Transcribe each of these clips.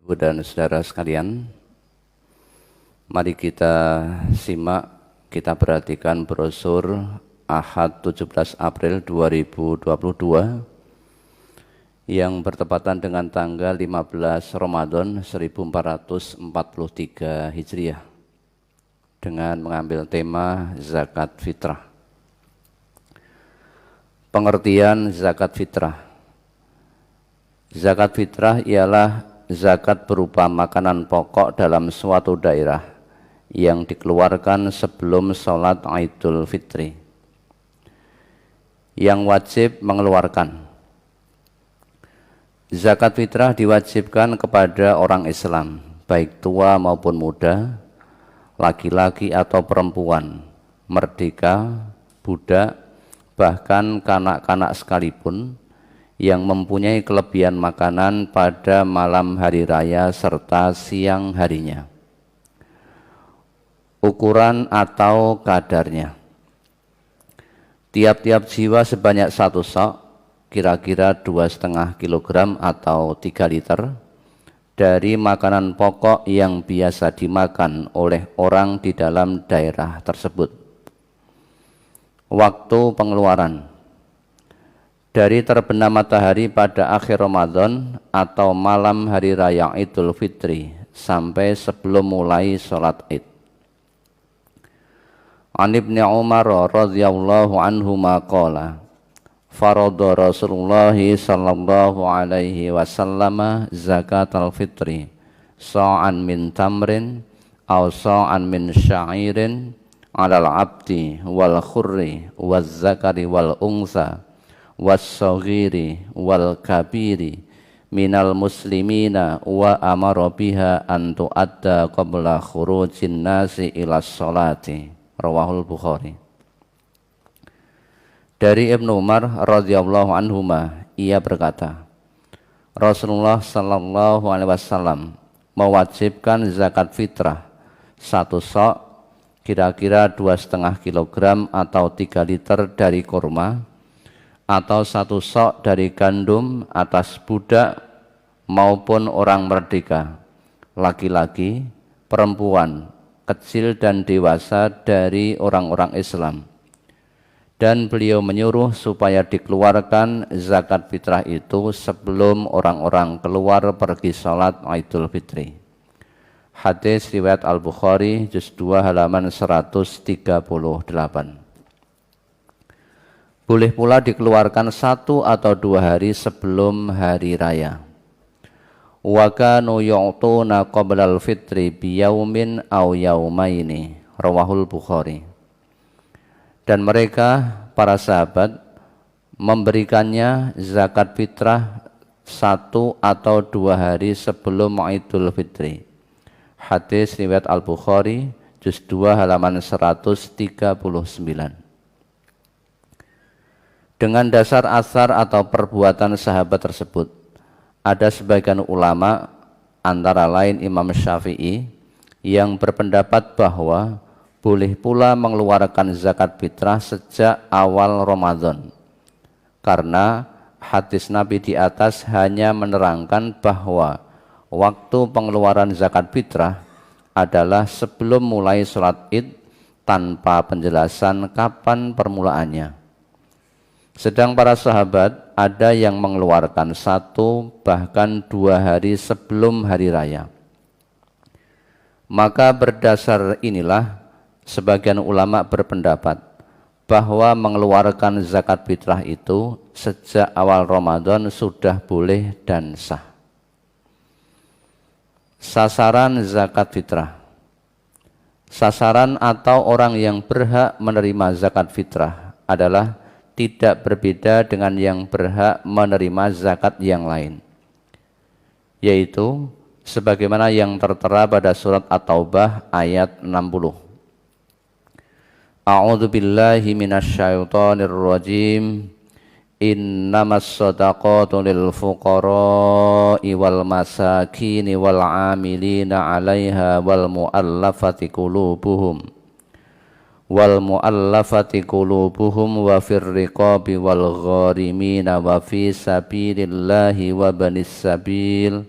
Dan saudara sekalian, mari kita simak, kita perhatikan brosur Ahad 17 April 2022 yang bertepatan dengan tanggal 15 Ramadan 1443 Hijriah dengan mengambil tema zakat fitrah. Pengertian zakat fitrah. Zakat fitrah ialah zakat berupa makanan pokok dalam suatu daerah yang dikeluarkan sebelum sholat Idul Fitri. Yang wajib mengeluarkan. Zakat fitrah diwajibkan kepada orang Islam, baik tua maupun muda, laki-laki atau perempuan, merdeka, budak, bahkan kanak-kanak sekalipun, yang mempunyai kelebihan makanan pada malam hari raya serta siang harinya. Ukuran atau kadarnya. Tiap-tiap jiwa sebanyak 1 sok, kira-kira 2,5 kg atau 3 liter, dari makanan pokok yang biasa dimakan oleh orang di dalam daerah tersebut. Waktu pengeluaran. Dari terbenam matahari pada akhir Ramadan atau malam hari raya Idul Fitri sampai sebelum mulai sholat Id. An Ibni Umar radhiyallahu anhuma qala farada Rasulullah sallallahu alaihi wasallam zakatal fitri sa'an min tamrin aw sa'an min sya'irin 'alal 'abdi wal khurri waz zakari wal unsa was-saghiri wal kabiri minal muslimina wa amara biha an tu'adda qabla khurujin nasi ila sholati. Rawahul Bukhari. Dari Ibnu Umar radhiyallahu anhuma, ia berkata, Rasulullah sallallahu alaihi wasallam mewajibkan zakat fitrah 1 sok, kira-kira 2,5 kg atau 3 liter dari kurma, atau 1 sok dari gandum atas budak maupun orang merdeka, laki-laki, perempuan, kecil dan dewasa dari orang-orang Islam. Dan beliau menyuruh supaya dikeluarkan zakat fitrah itu sebelum orang-orang keluar pergi sholat Idul Fitri. Hadis riwayat Al-Bukhari juz 2 halaman 138. Boleh pula dikeluarkan 1 atau 2 hari sebelum hari raya. Wa kanu yu'tuna qablal fitri biyaumin aw yaumaini. Rawahul Bukhari. Dan mereka, para sahabat, memberikannya zakat fitrah 1 atau 2 hari sebelum Idul Fitri. Hadis riwayat Al-Bukhari juz 2 halaman 139. Dengan dasar asar atau perbuatan sahabat tersebut, ada sebagian ulama, antara lain Imam Syafi'i, yang berpendapat bahwa boleh pula mengeluarkan zakat fitrah sejak awal Ramadan, karena hadis Nabi di atas hanya menerangkan bahwa waktu pengeluaran zakat fitrah adalah sebelum mulai sholat Id tanpa penjelasan kapan permulaannya. Sedang para sahabat ada yang mengeluarkan 1 bahkan 2 hari sebelum hari raya. Maka berdasar inilah sebagian ulama berpendapat bahwa mengeluarkan zakat fitrah itu sejak awal Ramadan sudah boleh dan sah. Sasaran zakat fitrah. Sasaran atau orang yang berhak menerima zakat fitrah adalah tidak berbeda dengan yang berhak menerima zakat yang lain, yaitu sebagaimana yang tertera pada surat At-Taubah ayat 60. A'udzu billahi minasyaitonir rajim. Innamas shadaqatu lil fuqara'i wal masakini wal 'amilina 'alaiha wal mu'allafati qulubuhum wa fir riqabi wal gharimina wa fi sabilillahi wa banis sabil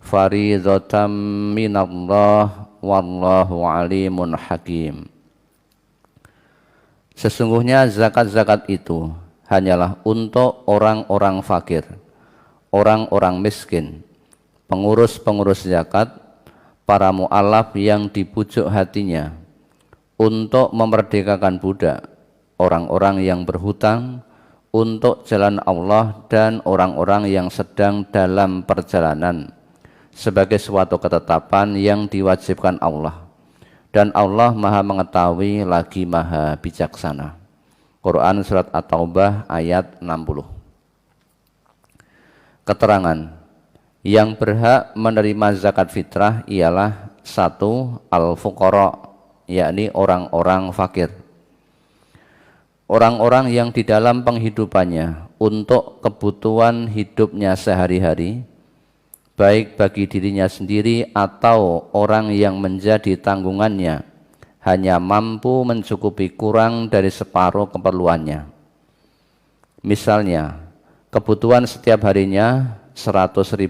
Faridatan minallah wallahu alimun hakim. Sesungguhnya zakat-zakat itu hanyalah untuk orang-orang fakir, orang-orang miskin, pengurus-pengurus zakat, para mu'alaf yang dibujuk hatinya, untuk memerdekakan budak, orang-orang yang berhutang, untuk jalan Allah, dan orang-orang yang sedang dalam perjalanan, sebagai suatu ketetapan yang diwajibkan Allah. Dan Allah Maha mengetahui lagi Maha bijaksana. Quran Surat At-Taubah ayat 60. Keterangan, yang berhak menerima zakat fitrah ialah 1. Al-fuqara, yakni orang-orang fakir, orang-orang yang di dalam penghidupannya untuk kebutuhan hidupnya sehari-hari, baik bagi dirinya sendiri atau orang yang menjadi tanggungannya, hanya mampu mencukupi kurang dari separuh keperluannya. Misalnya, kebutuhan setiap harinya Rp100.000,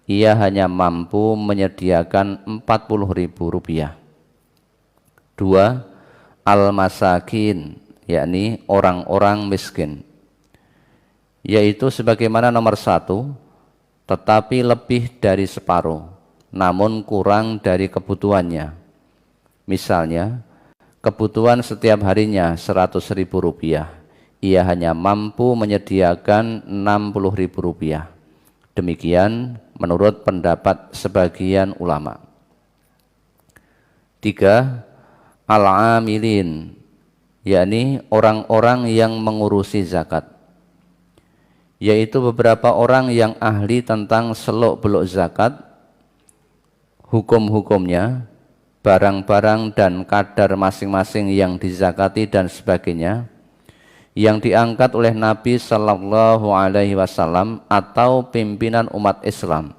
ia hanya mampu menyediakan Rp40.000. 2. Al-masakin, yakni orang-orang miskin, yaitu sebagaimana nomor 1, tetapi lebih dari separuh, namun kurang dari kebutuhannya. Misalnya, kebutuhan setiap harinya Rp100.000, ia hanya mampu menyediakan Rp60.000. Demikian menurut pendapat sebagian ulama. 3. Al-amilin, yakni orang-orang yang mengurusi zakat, yaitu beberapa orang yang ahli tentang seluk-beluk zakat, hukum-hukumnya, barang-barang dan kadar masing-masing yang dizakati dan sebagainya, yang diangkat oleh Nabi Sallallahu Alaihi Wasallam atau pimpinan umat Islam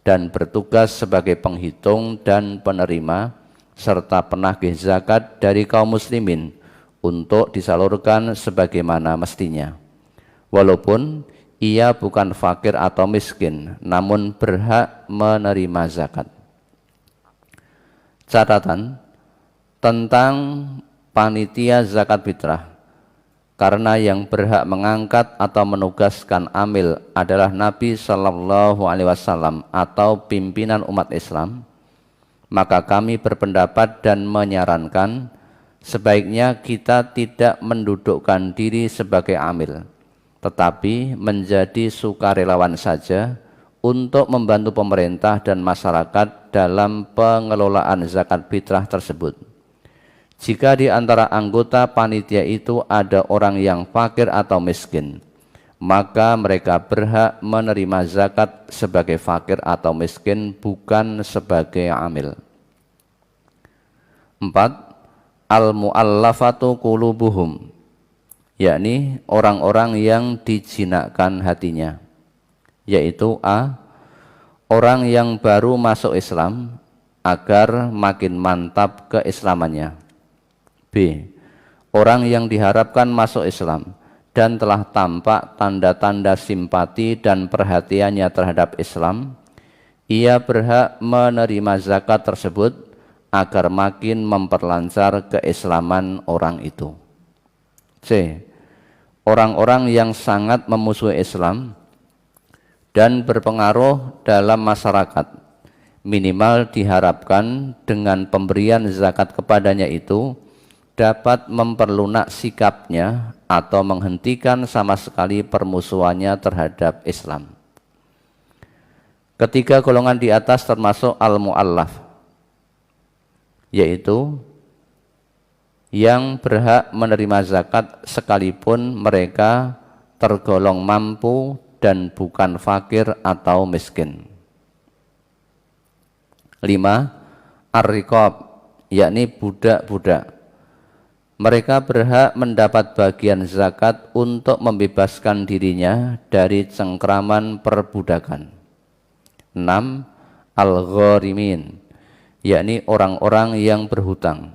dan bertugas sebagai penghitung dan penerima serta penagih zakat dari kaum muslimin untuk disalurkan sebagaimana mestinya. Walaupun ia bukan fakir atau miskin, namun berhak menerima zakat. Catatan tentang panitia zakat fitrah, karena yang berhak mengangkat atau menugaskan amil adalah Nabi Sallallahu Alaihi Wasallam atau pimpinan umat Islam, maka kami berpendapat dan menyarankan sebaiknya kita tidak mendudukkan diri sebagai amil, tetapi menjadi sukarelawan saja untuk membantu pemerintah dan masyarakat dalam pengelolaan zakat fitrah tersebut. Jika di antara anggota panitia itu ada orang yang fakir atau miskin, maka mereka berhak menerima zakat sebagai fakir atau miskin, bukan sebagai amil. 4. Al-mu'allafatu qulubuhum, yakni orang-orang yang dijinakkan hatinya, yaitu A. Orang yang baru masuk Islam agar makin mantap keislamannya. B. Orang yang diharapkan masuk Islam dan telah tampak tanda-tanda simpati dan perhatiannya terhadap Islam, ia berhak menerima zakat tersebut agar makin memperlancar keislaman orang itu. C. Orang-orang yang sangat memusuhi Islam dan berpengaruh dalam masyarakat, minimal diharapkan dengan pemberian zakat kepadanya itu dapat memperlunak sikapnya atau menghentikan sama sekali permusuhannya terhadap Islam. Ketiga golongan di atas termasuk al-mu'allaf, yaitu yang berhak menerima zakat sekalipun mereka tergolong mampu dan bukan fakir atau miskin. 5. Ar-riqab, yakni budak-budak. Mereka berhak mendapat bagian zakat untuk membebaskan dirinya dari cengkraman perbudakan. 6. Al-gharimin, yakni orang-orang yang berhutang,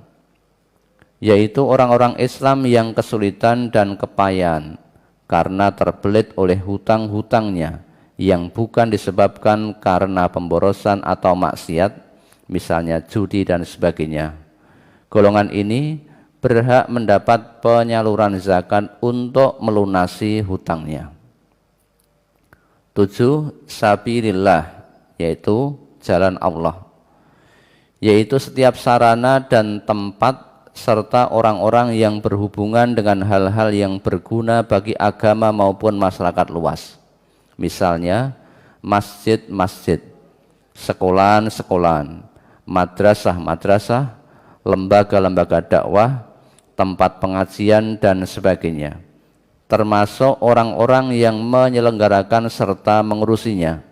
yaitu orang-orang Islam yang kesulitan dan kepayahan karena terbelit oleh hutang-hutangnya yang bukan disebabkan karena pemborosan atau maksiat, misalnya judi dan sebagainya. Golongan ini berhak mendapat penyaluran zakat untuk melunasi hutangnya. 7. Sabilillah, yaitu jalan Allah, yaitu setiap sarana dan tempat serta orang-orang yang berhubungan dengan hal-hal yang berguna bagi agama maupun masyarakat luas. Misalnya masjid-masjid, sekolahan-sekolahan, madrasah-madrasah, lembaga-lembaga dakwah, tempat pengajian dan sebagainya, termasuk orang-orang yang menyelenggarakan serta mengurusinya.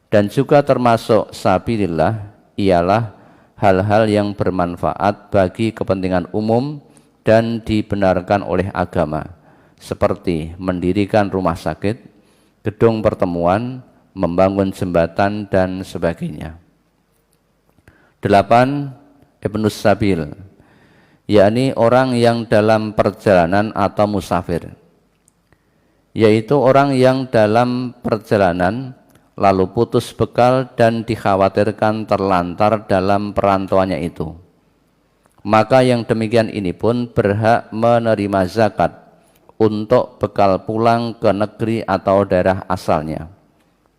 Dan juga termasuk sabilillah ialah hal-hal yang bermanfaat bagi kepentingan umum dan dibenarkan oleh agama, seperti mendirikan rumah sakit, gedung pertemuan, membangun jembatan dan sebagainya. 8. Ibnus Sabil, yakni orang yang dalam perjalanan atau musafir, yaitu orang yang dalam perjalanan lalu putus bekal dan dikhawatirkan terlantar dalam perantauannya itu. Maka yang demikian ini pun berhak menerima zakat untuk bekal pulang ke negeri atau daerah asalnya.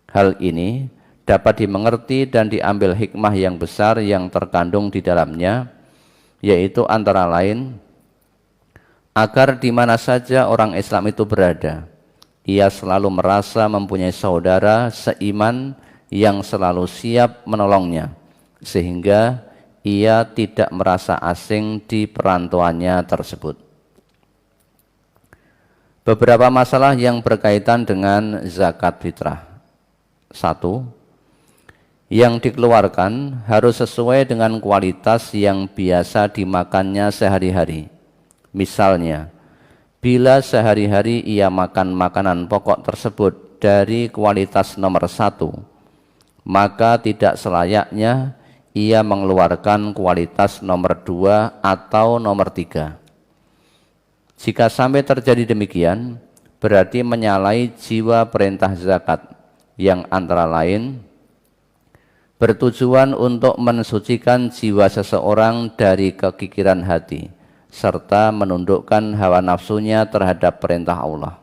Hal ini dapat dimengerti dan diambil hikmah yang besar yang terkandung di dalamnya, yaitu antara lain agar di mana saja orang Islam itu berada, ia selalu merasa mempunyai saudara seiman yang selalu siap menolongnya, sehingga ia tidak merasa asing di perantauannya tersebut. Beberapa masalah yang berkaitan dengan zakat fitrah. 1. Yang dikeluarkan harus sesuai dengan kualitas yang biasa dimakannya sehari-hari. Misalnya, bila sehari-hari ia makan makanan pokok tersebut dari kualitas nomor 1, maka tidak selayaknya ia mengeluarkan kualitas nomor 2 atau nomor 3. Jika sampai terjadi demikian, berarti menyalahi jiwa perintah zakat yang antara lain bertujuan untuk mensucikan jiwa seseorang dari kekikiran hati serta menundukkan hawa nafsunya terhadap perintah Allah.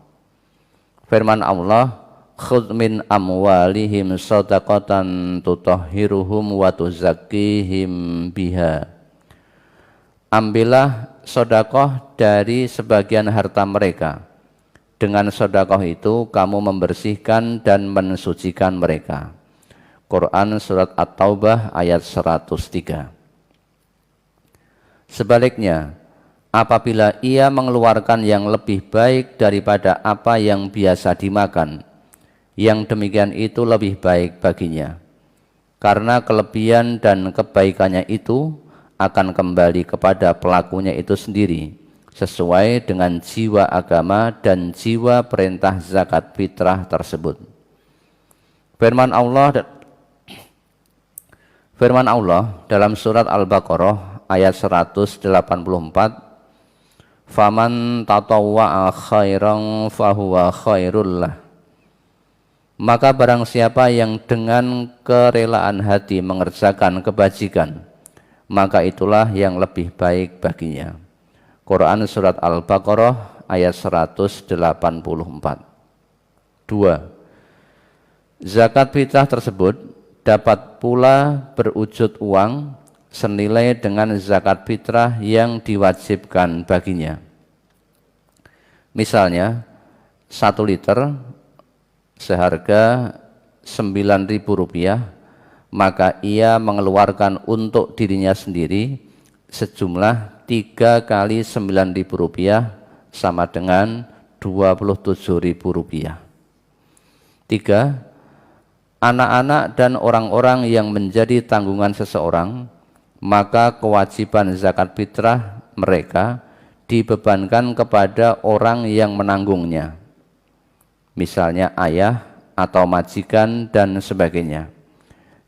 Firman Allah, "Khudz min amwalihim shadaqatan tutahhiruhum wa tuzakkihim biha." Ambillah sedekah dari sebagian harta mereka. Dengan sedekah itu kamu membersihkan dan mensucikan mereka. Quran surat At-Taubah ayat 103. Sebaliknya, apabila ia mengeluarkan yang lebih baik daripada apa yang biasa dimakan, yang demikian itu lebih baik baginya, karena kelebihan dan kebaikannya itu akan kembali kepada pelakunya itu sendiri, sesuai dengan jiwa agama dan jiwa perintah zakat fitrah tersebut. Firman Allah dalam surat Al-Baqarah ayat 184, "Faman tatawwa'a khairan fahuwa khairul lah." Maka barang siapa yang dengan kerelaan hati mengerjakan kebajikan, maka itulah yang lebih baik baginya. Quran surat Al-Baqarah ayat 184. 2. Zakat fitrah tersebut dapat pula berwujud uang senilai dengan zakat fitrah yang diwajibkan baginya. Misalnya 1 liter seharga Rp9.000, maka ia mengeluarkan untuk dirinya sendiri sejumlah 3 kali Rp9.000 sama dengan Rp27.000. 3. Anak-anak dan orang-orang yang menjadi tanggungan seseorang, maka kewajiban zakat fitrah mereka dibebankan kepada orang yang menanggungnya, misalnya ayah atau majikan dan sebagainya.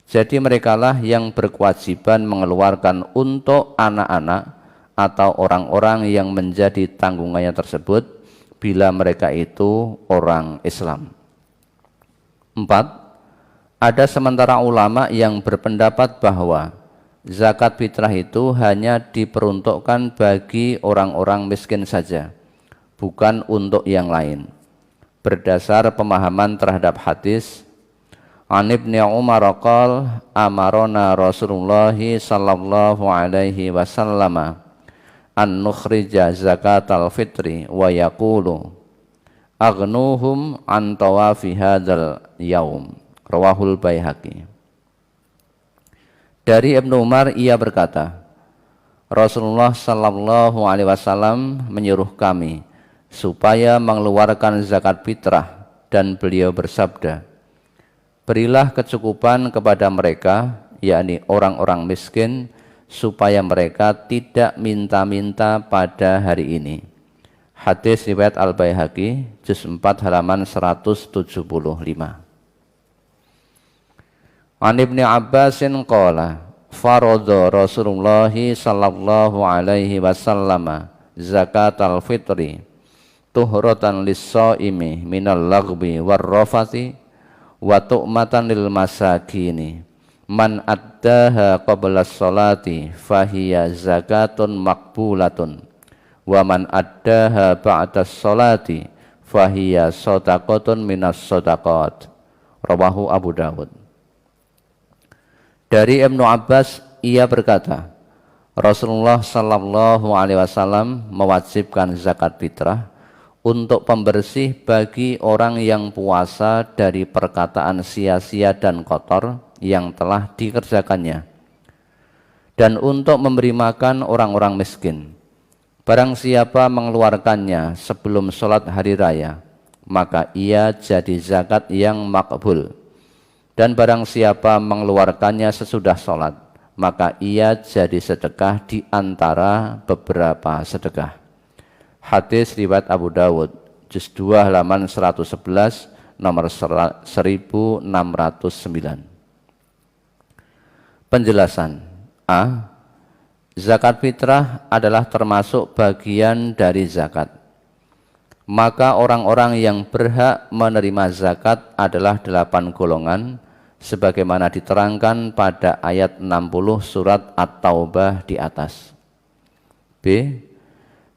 Jadi merekalah yang berkewajiban mengeluarkan untuk anak-anak atau orang-orang yang menjadi tanggungannya tersebut bila mereka itu orang Islam. 4. Ada sementara ulama yang berpendapat bahwa zakat fitrah itu hanya diperuntukkan bagi orang-orang miskin saja, bukan untuk yang lain. Berdasar pemahaman terhadap hadis An Ibni Umar qala amarona Rasulullah sallallahu alaihi wasallam an nukhrija zakatal fitri wa yaqulu aghnuhum an tawafi hadzal yaum. Rawahul Baihaqi. Dari Ibnu Umar ia berkata, Rasulullah sallallahu alaihi wasallam menyuruh kami supaya mengeluarkan zakat fitrah dan beliau bersabda, berilah kecukupan kepada mereka, yakni orang-orang miskin, supaya mereka tidak minta-minta pada hari ini. Hadis riwayat Al-Baihaqi, juz 4 halaman 175. An Ibni Abbasin qala, faradha Rasulullah sallallahu alaihi wasallam zakatal fitri tuhratan lis-shaimi minal laghbi war-rafati wa tu'matan lil masakini man addaha qabla sholati fahiya zakatun maqbulatun wa man addaha ba'da sholati fahiya shadaqatun minas shadaqat. Rawahu Abu Dawud. Dari Ibnu Abbas ia berkata, Rasulullah sallallahu alaihi wasallam mewajibkan zakat fitrah untuk pembersih bagi orang yang puasa dari perkataan sia-sia dan kotor yang telah dikerjakannya, dan untuk memberi makan orang-orang miskin. Barang siapa mengeluarkannya sebelum sholat hari raya, maka ia jadi zakat yang makbul. Dan barang siapa mengeluarkannya sesudah sholat, maka ia jadi sedekah di antara beberapa sedekah. Hadis riwayat Abu Dawud, juz 2 halaman 111, nomor 1609. Penjelasan. A. Zakat fitrah adalah termasuk bagian dari zakat. Maka orang-orang yang berhak menerima zakat adalah 8 golongan, sebagaimana diterangkan pada ayat 60 surat At-Taubah di atas. B.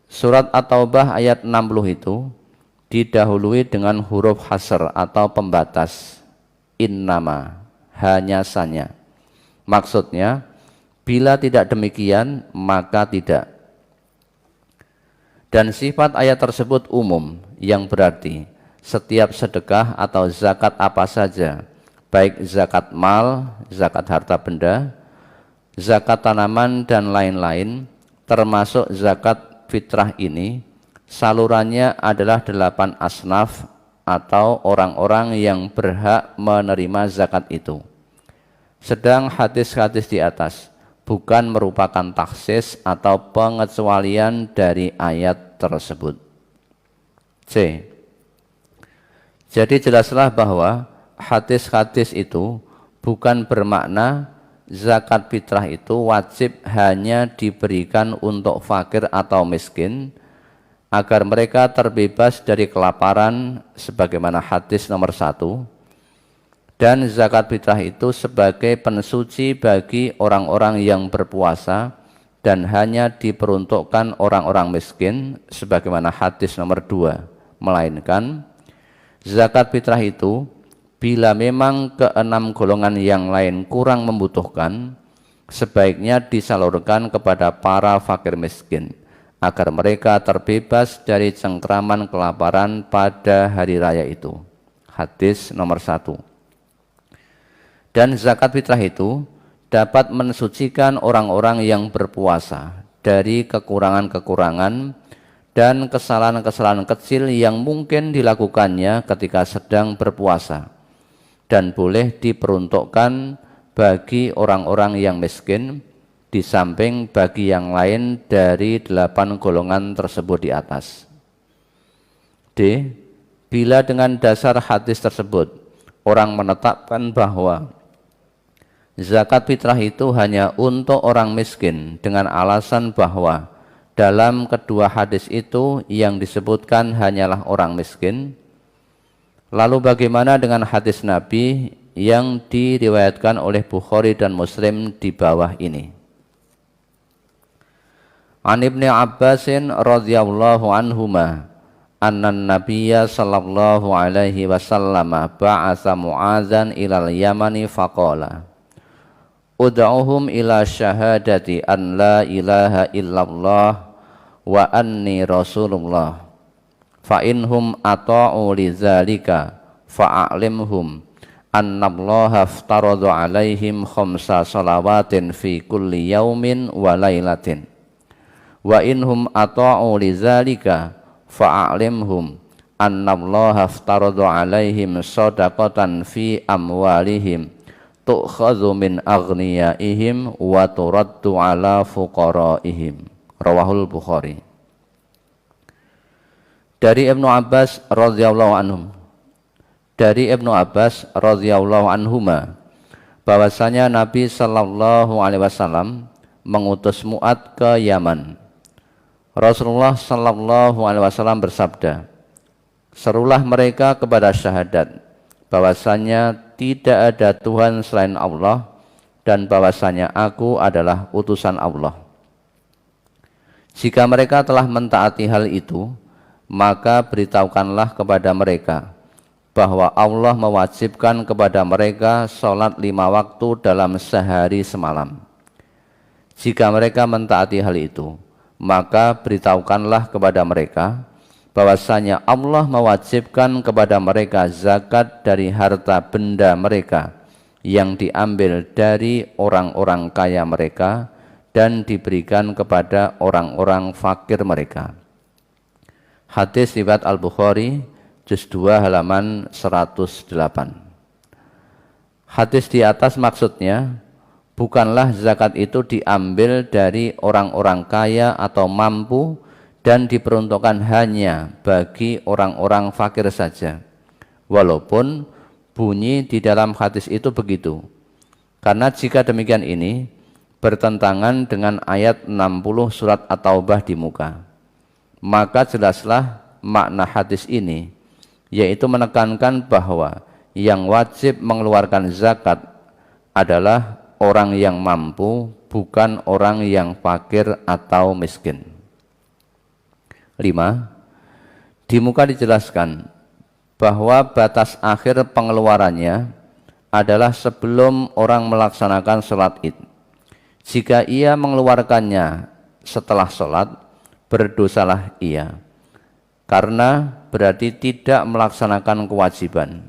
Surat At-Taubah ayat 60 itu didahului dengan huruf hasr atau pembatas, innama, hanya sanya. Maksudnya, bila tidak demikian maka tidak. Dan sifat ayat tersebut umum, yang berarti setiap sedekah atau zakat apa saja, baik zakat mal, zakat harta benda, zakat tanaman dan lain-lain, termasuk zakat fitrah ini, salurannya adalah 8 asnaf atau orang-orang yang berhak menerima zakat itu. Sedang hadis-hadis di atas bukan merupakan taksis atau pengecualian dari ayat tersebut. C. Jadi jelaslah bahwa hadis-hadis itu bukan bermakna zakat fitrah itu wajib hanya diberikan untuk fakir atau miskin agar mereka terbebas dari kelaparan sebagaimana hadis nomor 1, dan zakat fitrah itu sebagai pensuci bagi orang-orang yang berpuasa dan hanya diperuntukkan orang-orang miskin sebagaimana hadis nomor 2, melainkan zakat fitrah itu bila memang ke-6 golongan yang lain kurang membutuhkan, sebaiknya disalurkan kepada para fakir miskin, agar mereka terbebas dari cengkraman kelaparan pada hari raya itu. Hadis nomor 1. Dan zakat fitrah itu dapat mensucikan orang-orang yang berpuasa dari kekurangan-kekurangan dan kesalahan-kesalahan kecil yang mungkin dilakukannya ketika sedang berpuasa, dan boleh diperuntukkan bagi orang-orang yang miskin di samping bagi yang lain dari 8 golongan tersebut di atas. D. Bila dengan dasar hadis tersebut orang menetapkan bahwa zakat fitrah itu hanya untuk orang miskin dengan alasan bahwa dalam kedua hadis itu yang disebutkan hanyalah orang miskin, Lalu bagaimana dengan hadis Nabi yang diriwayatkan oleh Bukhari dan Muslim di bawah ini? An Ibnu Abbasin radhiyallahu anhuma anna nabiyya sallallahu alaihi wasallam ba'atsa Mu'adzan ilal Yamani faqala ud'uhum ila syahadati an la ilaha illallah wa anni rasulullah fa inhum ata'u lidzalika fa'alimhum annallaha aftarada alaihim khamsa salawatin fi kulli yaumin wa lailatin wa inhum ata'u lidzalika fa'alimhum annallaha aftarada alaihim shadaqatan fi amwalihim tu'khadhu min aghniyaihim wa turaddu ala fuqaraihim. Rawahul Bukhari. Dari Ibnu Abbas radhiyallahu anhum, anhuma bahwasanya Nabi sallallahu alaihi wasallam mengutus Mu'adz ke Yaman. Rasulullah sallallahu alaihi wasallam bersabda, serulah mereka kepada syahadat bahwasanya tidak ada Tuhan selain Allah dan bahwasanya aku adalah utusan Allah. Jika mereka telah mentaati hal itu, maka beritahukanlah kepada mereka bahwa Allah mewajibkan kepada mereka sholat 5 waktu dalam sehari semalam. Jika mereka mentaati hal itu, maka beritahukanlah kepada mereka bahwasanya Allah mewajibkan kepada mereka zakat dari harta benda mereka yang diambil dari orang-orang kaya mereka dan diberikan kepada orang-orang fakir mereka. Hadis riwayat Al-Bukhari juz 2 halaman 108. Hadis di atas maksudnya bukanlah zakat itu diambil dari orang-orang kaya atau mampu dan diperuntukkan hanya bagi orang-orang fakir saja. Walaupun bunyi di dalam hadis itu begitu. Karena jika demikian ini bertentangan dengan ayat 60 surat At-Taubah di muka. Maka jelaslah makna hadis ini, yaitu menekankan bahwa yang wajib mengeluarkan zakat adalah orang yang mampu, bukan orang yang fakir atau miskin. 5. Di muka dijelaskan bahwa batas akhir pengeluarannya adalah sebelum orang melaksanakan sholat id. Jika ia mengeluarkannya setelah sholat, berdosalah ia, karena berarti tidak melaksanakan kewajiban.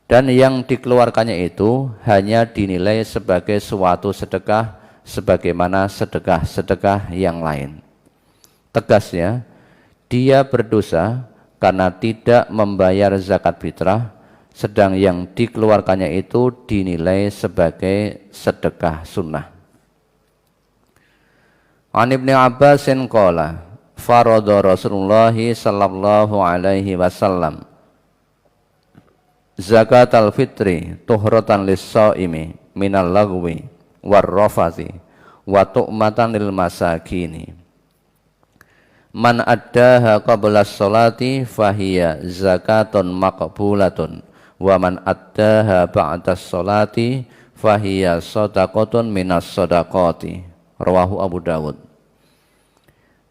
Dan yang dikeluarkannya itu hanya dinilai sebagai suatu sedekah sebagaimana sedekah-sedekah yang lain. Tegasnya, dia berdosa karena tidak membayar zakat fitrah, sedang yang dikeluarkannya itu dinilai sebagai sedekah sunnah. An Ibnu Abbasin qala farada Rasulullah sallallahu alaihi wasallam zakat al-fitri tuhratan lis-shaimi minal lagwi war-rafathi wa tu'matan lil masakini. Man addaha qabla sholati fahiya zakatun maqbulatun wa man addaha ba'da sholati fahiya shadaqatun minas shadaqati. Rawahu Abu Dawud.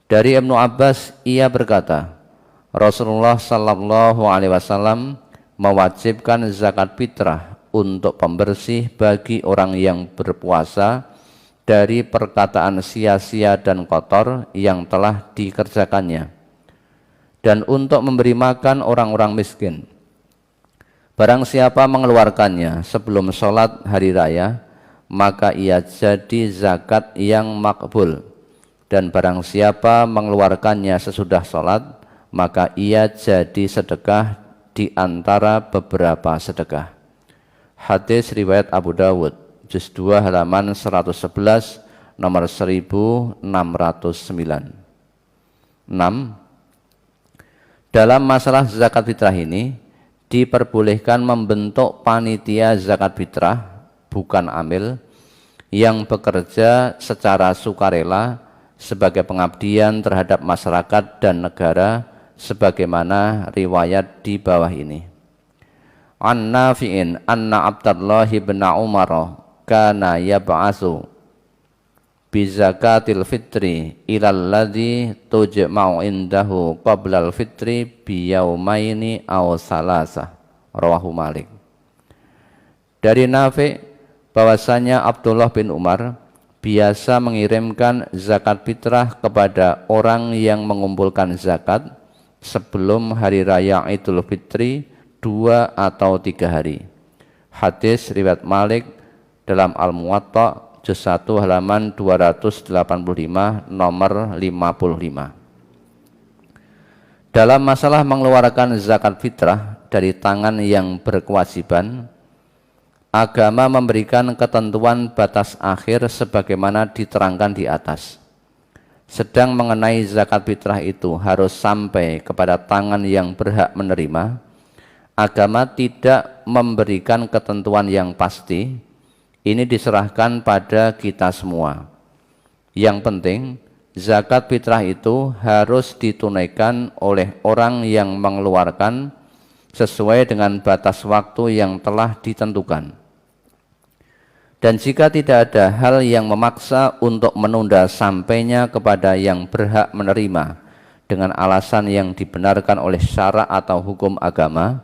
Dari Ibnu Abbas ia berkata, Rasulullah sallallahu alaihi wasallam mewajibkan zakat fitrah untuk pembersih bagi orang yang berpuasa dari perkataan sia-sia dan kotor yang telah dikerjakannya, dan untuk memberi makan orang-orang miskin. Barang siapa mengeluarkannya sebelum sholat hari raya, maka ia jadi zakat yang makbul, dan barang siapa mengeluarkannya sesudah sholat, maka ia jadi sedekah di antara beberapa sedekah. Hadis riwayat Abu Dawud juz 2 halaman 111 nomor 1609. 6. Dalam masalah zakat fitrah ini diperbolehkan membentuk panitia zakat fitrah, bukan amil, yang bekerja secara sukarela sebagai pengabdian terhadap masyarakat dan negara sebagaimana riwayat di bawah ini. An Nafi'in anna Abdullah bin Umar kana yab'atsu bi zakatil fitri ilal ladzi tujma'u indahu qablal fitri bi yaumaini aw salasa, rawahu Malik. Dari Nafi' bahwasanya Abdullah bin Umar biasa mengirimkan zakat fitrah kepada orang yang mengumpulkan zakat sebelum hari raya Idul Fitri 2 atau 3 hari. Hadis riwayat Malik dalam Al-Muwatta juz 1 halaman 285 nomor 55. Dalam masalah mengeluarkan zakat fitrah dari tangan yang berkewajiban, agama memberikan ketentuan batas akhir sebagaimana diterangkan di atas. Sedang mengenai zakat fitrah itu harus sampai kepada tangan yang berhak menerima, agama tidak memberikan ketentuan yang pasti. Ini diserahkan pada kita semua. Yang penting, zakat fitrah itu harus ditunaikan oleh orang yang mengeluarkan sesuai dengan batas waktu yang telah ditentukan. Dan jika tidak ada hal yang memaksa untuk menunda sampainya kepada yang berhak menerima dengan alasan yang dibenarkan oleh syara atau hukum agama,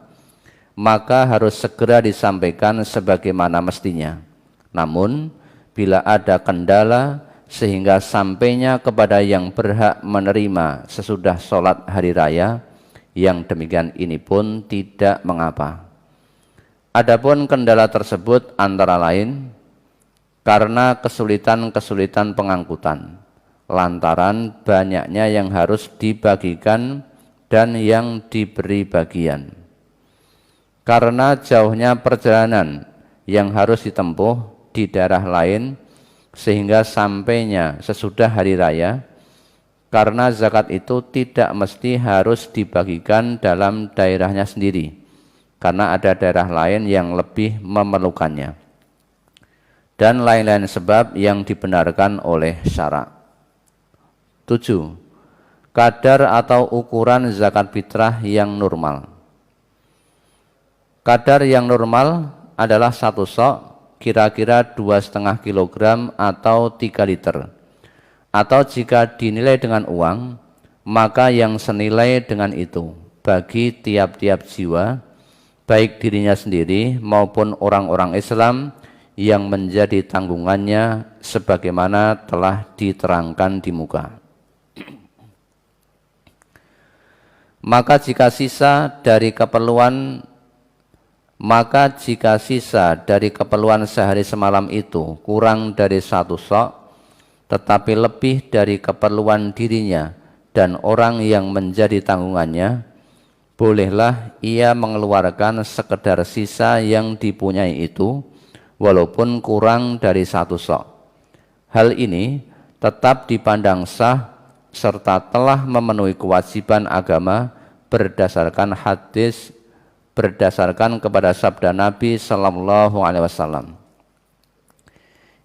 maka harus segera disampaikan sebagaimana mestinya. Namun, bila ada kendala sehingga sampainya kepada yang berhak menerima sesudah sholat hari raya, yang demikian ini pun tidak mengapa. Adapun kendala tersebut antara lain karena kesulitan-kesulitan pengangkutan, lantaran banyaknya yang harus dibagikan dan yang diberi bagian. Karena jauhnya perjalanan yang harus ditempuh di daerah lain sehingga sampainya sesudah hari raya, karena zakat itu tidak mesti harus dibagikan dalam daerahnya sendiri, karena ada daerah lain yang lebih memerlukannya, dan lain-lain sebab yang dibenarkan oleh syara. 7. Kadar atau ukuran zakat fitrah yang normal. Kadar yang normal adalah 1 sok, kira-kira 2,5 kg atau 3 liter. Atau jika dinilai dengan uang, maka yang senilai dengan itu bagi tiap-tiap jiwa, baik dirinya sendiri maupun orang-orang Islam yang menjadi tanggungannya sebagaimana telah diterangkan di muka. Maka jika sisa dari keperluan sehari semalam itu kurang dari 1 sok, tetapi lebih dari keperluan dirinya dan orang yang menjadi tanggungannya, bolehlah ia mengeluarkan sekedar sisa yang dipunyai itu, walaupun kurang dari 1 sok. Hal ini tetap dipandang sah serta telah memenuhi kewajiban agama berdasarkan kepada sabda Nabi sallallahu alaihi wasallam.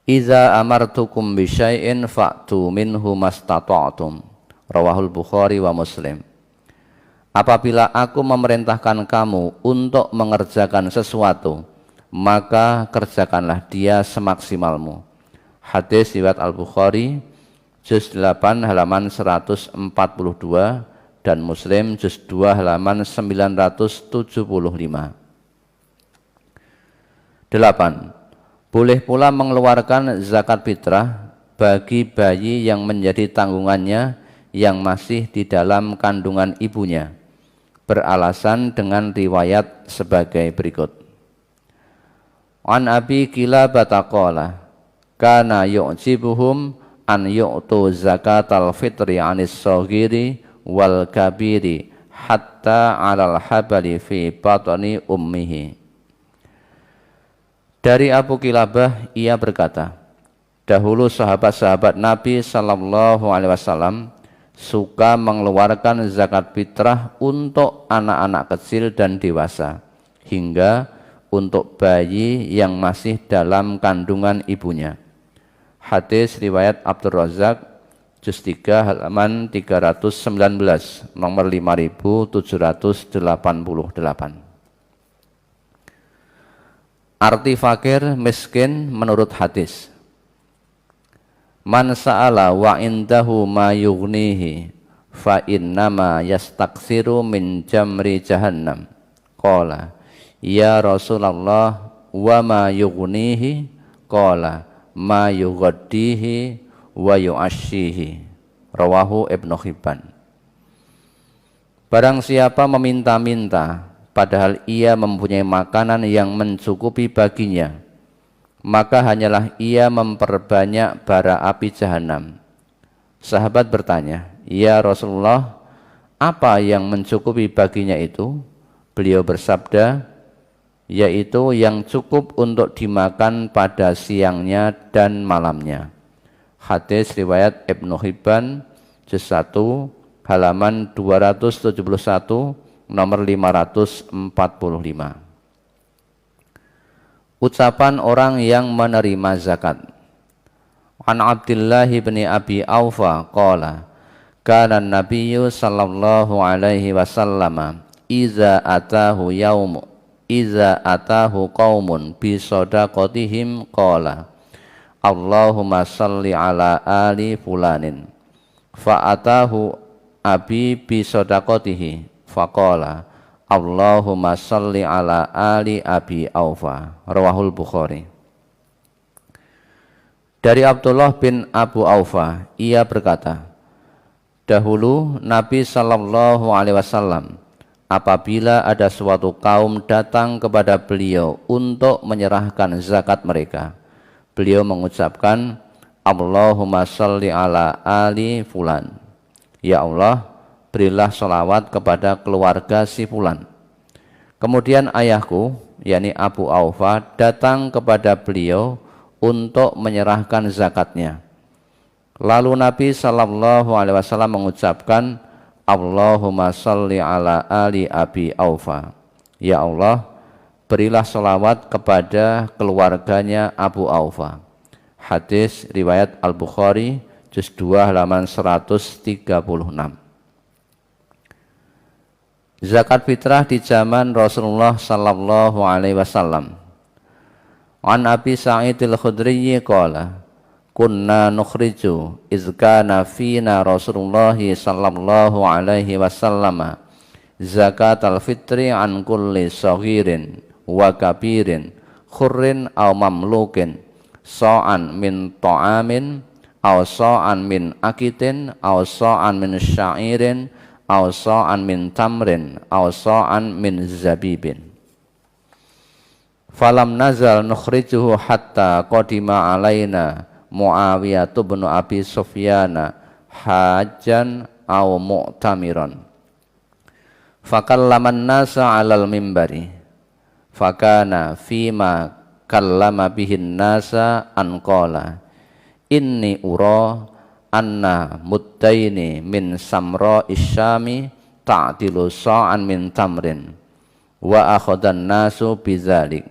Iza amartukum bisyai'in fa'tu minhu mastata'tum, rawahul Bukhari wa Muslim. Apabila aku memerintahkan kamu untuk mengerjakan sesuatu, maka kerjakanlah dia semaksimalmu. Hadis riwayat Al-Bukhari juz 8 halaman 142 dan Muslim juz 2 halaman 975. 8. Boleh pula mengeluarkan zakat fitrah bagi bayi yang menjadi tanggungannya yang masih di dalam kandungan ibunya, beralasan dengan riwayat sebagai berikut. An Abi Kilabah qala kana yu'jibuhum an yu'tu zakatal fitri anis saghiri wal kabiri hatta alal habali fi batni ummihi. Dari Abu Kilabah ia berkata, dahulu sahabat-sahabat Nabi sallallahu alaihi wasallam suka mengeluarkan zakat fitrah untuk anak-anak kecil dan dewasa, hingga untuk bayi yang masih dalam kandungan ibunya. Hadis riwayat Abdur Razak juz 3 halaman 319, nomor 5788. Arti fakir miskin menurut hadis. Man sa'ala wa indahu ma yughnihi fa innama yastaksiru min jamri jahannam. Qala ya Rasulullah wa ma yughnihi? Qala ma yughaddihi wa yu'ashihi. Rawahu Ibnu Hibban. Barang siapa meminta-minta padahal ia mempunyai makanan yang mencukupi baginya, maka hanyalah ia memperbanyak bara api jahanam. Sahabat bertanya, ya Rasulullah, apa yang mencukupi baginya itu? Beliau bersabda, yaitu yang cukup untuk dimakan pada siangnya dan malamnya. Hadis riwayat Ibnu Hibban, juz 1 halaman 271, nomor 545. Ucapan orang yang menerima zakat. An Abdullah bin Abi Aufa qala kana an-nabiyyu sallallahu alaihi wasallam iza atahu qaumun bi shadaqatihim qala Allahumma salli ala ali fulanin fa atahu abi bi shadaqatihi faqala Allahumma salli ala ali Abi Aufa. Rawahul Bukhari. Dari Abdullah bin Abu Aufa, ia berkata, dahulu Nabi sallallahu alaihi wasallam apabila ada suatu kaum datang kepada beliau untuk menyerahkan zakat mereka, beliau mengucapkan Allahumma salli ala ali fulan. Ya Allah, berilah sholawat kepada keluarga si fulan. Kemudian ayahku, yakni Abu Aufa, datang kepada beliau untuk menyerahkan zakatnya. Lalu Nabi sallallahu alaihi wasallam mengucapkan Allahumma salli ala ali Abi Aufa. Ya Allah, berilah sholawat kepada keluarganya Abu Aufa. Hadis riwayat Al-Bukhari, juz 2 halaman 136. Zakat fitrah di zaman Rasulullah sallallahu alaihi wasallam. An Abi Sa'id al-Khudri qala kunna nukhriju iz kana fina Rasulullah sallallahu alaihi wasallam zakat al-fitri an kulli saghirin wa kabirin khurrin aw mamlukin sa'an min ta'amin aw sa'an min akitin aw sa'an min sya'irin aw sa'an min tamrin aw sa'an min zabibin. Falam nazal nukhrijuhu hatta qadima alaina Muawiyah bin Abi Sufyan hajjan aw mu'tamiran. Fakallaman nasa 'alal mimbari. Fakana fima kallama bihin nasa an qala inni ura anna muddaini min samra isyami ta'dilu sa'an min tamrin wa akhadan nasu bizalik.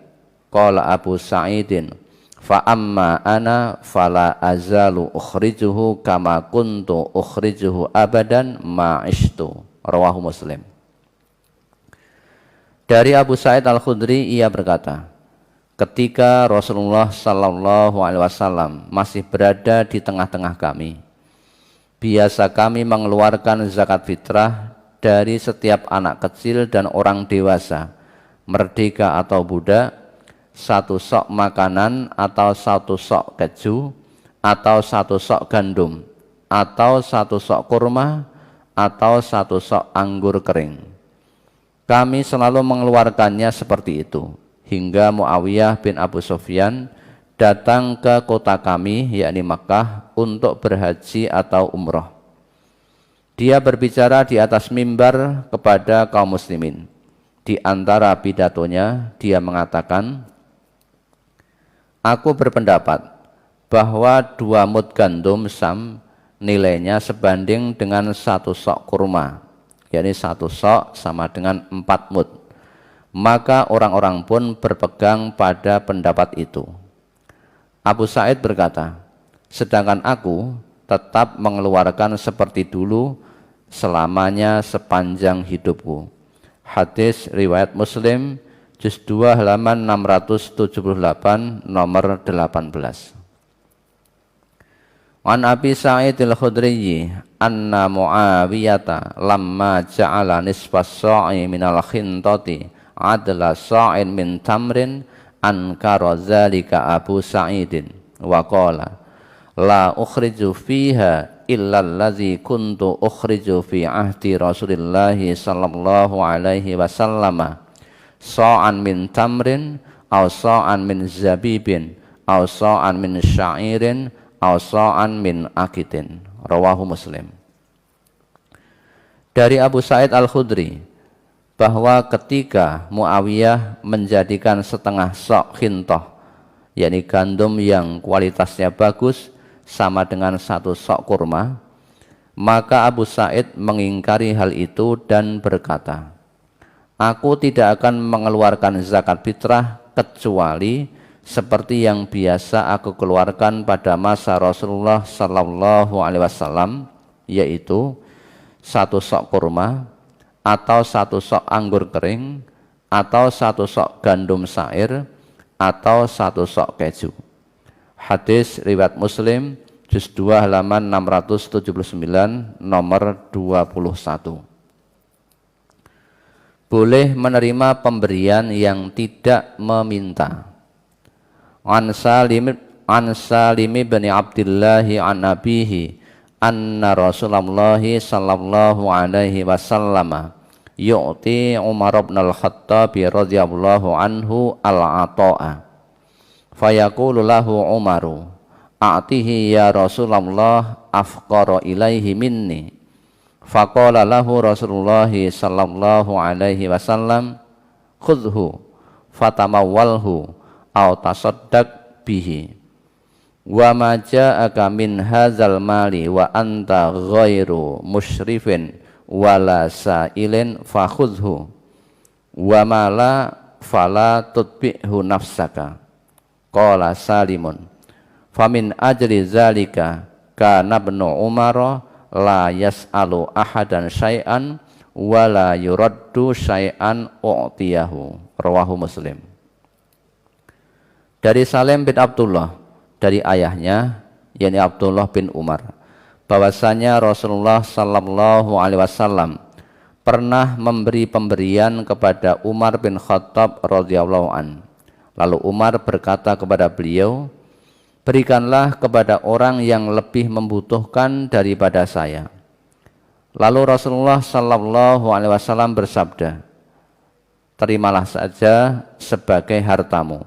Qala Abu Sa'idin fa amma ana fala azalu ukhrijuhu kama kuntu ukhrijuhu abadan ma'ishtu. Rawahu Muslim. Dari Abu Sa'id Al-Khudri ia berkata, ketika Rasulullah sallallahu alaihi wasallam masih berada di tengah-tengah kami, biasa kami mengeluarkan zakat fitrah dari setiap anak kecil dan orang dewasa, merdeka atau budak, satu sok makanan atau satu sok keju atau satu sok gandum atau satu sok kurma atau satu sok anggur kering. Kami selalu mengeluarkannya seperti itu hingga Muawiyah bin Abu Sufyan datang ke kota kami, yakni Makkah, untuk berhaji atau umrah. Dia berbicara di atas mimbar kepada kaum muslimin. Di antara pidatonya dia mengatakan, aku berpendapat bahwa 2 mud gandum Sam nilainya sebanding dengan 1 sok kurma, yakni 1 sok sama dengan 4 mud. Maka orang-orang pun berpegang pada pendapat itu. Abu Sa'id berkata, sedangkan aku tetap mengeluarkan seperti dulu selamanya sepanjang hidupku. Hadis riwayat Muslim juz 2 halaman 678 nomor 18. An Abi Sa'id al-Khudri anna Muawiyata lamma ja'ala nisfas sa'i minal khintati adla sa'in min tamrin ankara zalika Abu Sa'idin wa qala la ukhriju fiha illa allazi kuntu ukhriju fi ahdi Rasulillahi sallallahu alaihi wasallam sa'an min tamrin aw sa'an min zabibin aw sa'an min sya'irin aw sa'an min akitin. Rawahu Muslim. Dari Abu Sa'id Al-Khudri bahwa ketika Muawiyah menjadikan setengah sok khintoh, yakni gandum yang kualitasnya bagus sama dengan satu sok kurma, maka Abu Sa'id mengingkari hal itu dan berkata, aku tidak akan mengeluarkan zakat fitrah kecuali seperti yang biasa aku keluarkan pada masa Rasulullah sallallahu alaihi wasallam, yaitu satu sok kurma atau satu sok anggur kering atau satu sok gandum syair atau satu sok keju. Hadis riwayat Muslim juz 2 halaman 679 nomor 21. Boleh menerima pemberian yang tidak meminta. An Salim bin Abdullah an abihi anna Rasulullah sallallahu alaihi wasallam yu'ti Umar bin al-Khattab radhiyallahu anhu al-ata'a fayaqulu lahu Umaru a'tihi ya Rasulullah afqara ilaihi minni faqala lahu Rasulullah sallallahu alaihi wasallam khudhu fatamawwalhu aw tasaddaq bihi wa ma ja'aka min hadzal mali wa anta ghairu musyrifin wala sa'ilin fakhudhu wa ma la fala tutbi'hu nafsaka. Qala Salimun famin ajli zalika kana ibnu Umar la yas'alu ahadan syai'an wala yuraddu syai'an u'tiyahu. Rawahu Muslim. Dari Salim bin Abdullah dari ayahnya yakni Abdullah bin Umar bahwasanya Rasulullah sallallahu alaihi wasallam pernah memberi pemberian kepada Umar bin Khattab radhiyallahu an. Lalu Umar berkata kepada beliau, berikanlah kepada orang yang lebih membutuhkan daripada saya. Lalu Rasulullah sallallahu alaihi wasallam bersabda, terimalah saja sebagai hartamu,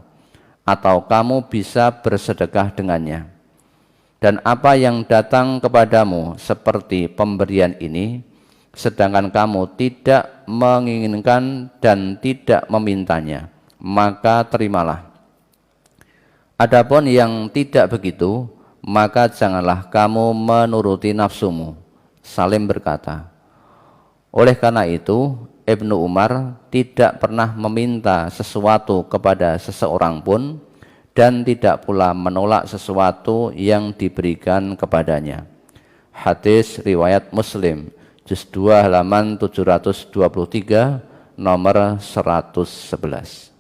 atau kamu bisa bersedekah dengannya. Dan apa yang datang kepadamu seperti pemberian ini, sedangkan kamu tidak menginginkan dan tidak memintanya, maka terimalah. Adapun yang tidak begitu, maka janganlah kamu menuruti nafsumu. Salim berkata, oleh karena itu Ibnu Umar tidak pernah meminta sesuatu kepada seseorang pun dan tidak pula menolak sesuatu yang diberikan kepadanya. Hadis riwayat Muslim juz 2 halaman 723 nomor 111.